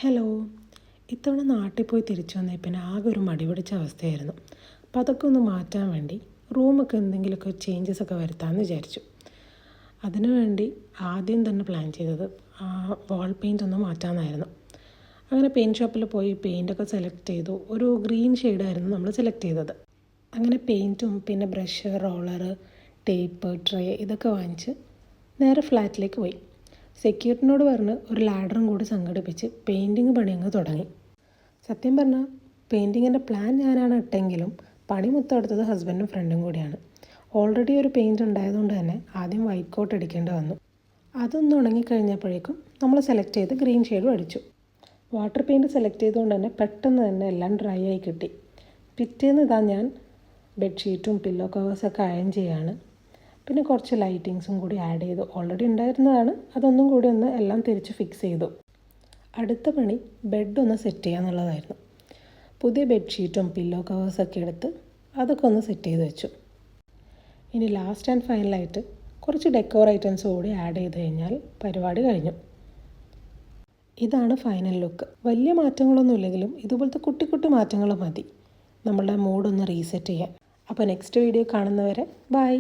Hello. ഇത്തവണ നാട്ടിൽ പോയി തിരിച്ചു വന്നേ പിന്നെ ആകെ ഒരു മടി പിടിച്ച അവസ്ഥയായിരുന്നു. അപ്പോൾ അതൊക്കെ ഒന്ന് മാറ്റാൻ വേണ്ടി റൂമൊക്കെ എന്തെങ്കിലുമൊക്കെ ചേഞ്ചസ് ഒക്കെ വരുത്താമെന്ന് വിചാരിച്ചു. അതിനുവേണ്ടി ആദ്യം തന്നെ പ്ലാൻ ചെയ്തത് വാൾ പെയിൻ്റ് ഒന്ന് മാറ്റാമെന്നായിരുന്നു. അങ്ങനെ പെയിൻറ്റ് ഷോപ്പിൽ പോയി പെയിൻ്റൊക്കെ സെലക്ട് ചെയ്തു. ഒരു ഗ്രീൻ ഷെയ്ഡായിരുന്നു നമ്മൾ സെലക്ട് ചെയ്തത്. അങ്ങനെ പെയിൻറ്റും പിന്നെ ബ്രഷ്, റോളർ, ടേപ്പ്, ട്രേ ഇതൊക്കെ വാങ്ങിച്ച് നേരെ ഫ്ലാറ്റിലേക്ക് പോയി. സെക്യൂരിറ്റിനോട് പറഞ്ഞ് ഒരു ലാഡറും കൂടി സംഘടിപ്പിച്ച് പെയിൻറ്റിങ് പണി അങ്ങ് തുടങ്ങി. സത്യം പറഞ്ഞാൽ പെയിൻറ്റിങ്ങിൻ്റെ പ്ലാൻ ഞാനാണ് ഇട്ടെങ്കിലും പണി മൊത്തം എടുത്തത് ഹസ്ബൻഡും ഫ്രണ്ടും കൂടിയാണ്. ഓൾറെഡി ഒരു പെയിൻറ്റ് ഉണ്ടായതുകൊണ്ട് തന്നെ ആദ്യം വൈറ്റ് കോട്ട് അടിക്കേണ്ടി വന്നു. അതൊന്ന് ഉണങ്ങിക്കഴിഞ്ഞപ്പോഴേക്കും നമ്മൾ സെലക്ട് ചെയ്ത് ഗ്രീൻ ഷെയ്ഡും അടിച്ചു. വാട്ടർ പെയിൻറ്റ് സെലക്ട് ചെയ്തുകൊണ്ട് തന്നെ പെട്ടെന്ന് തന്നെ എല്ലാം ഡ്രൈ ആയി കിട്ടി. പിറ്റേന്ന് ഇതാ ഞാൻ ബെഡ്ഷീറ്റും പില്ലോ കവേഴ്സൊക്കെ അയൺ ചെയ്യാണ്. പിന്നെ കുറച്ച് ലൈറ്റിങ്സും കൂടി ആഡ് ചെയ്തു. ഓൾറെഡി ഉണ്ടായിരുന്നതാണ്, അതൊന്നും കൂടി ഒന്ന് എല്ലാം തിരിച്ച് ഫിക്സ് ചെയ്തു. അടുത്ത പണി ബെഡ് ഒന്ന് സെറ്റ് ചെയ്യുക എന്നുള്ളതായിരുന്നു. പുതിയ ബെഡ്ഷീറ്റും പില്ലോ കവേഴ്സൊക്കെ എടുത്ത് അതൊക്കെ ഒന്ന് സെറ്റ് ചെയ്ത് വെച്ചു. ഇനി ലാസ്റ്റ് ആൻഡ് ഫൈനലായിട്ട് കുറച്ച് ഡെക്കോർ ഐറ്റംസ് കൂടി ആഡ് ചെയ്ത് കഴിഞ്ഞാൽ പരിപാടി കഴിഞ്ഞു. ഇതാണ് ഫൈനൽ ലുക്ക്. വലിയ മാറ്റങ്ങളൊന്നും ഇല്ലെങ്കിലും ഇതുപോലത്തെ കുട്ടി കുട്ടി മാറ്റങ്ങൾ മതി നമ്മളുടെ മൂഡൊന്ന് റീസെറ്റ് ചെയ്യാൻ. അപ്പോൾ നെക്സ്റ്റ് വീഡിയോ കാണുന്നവരെ ബൈ.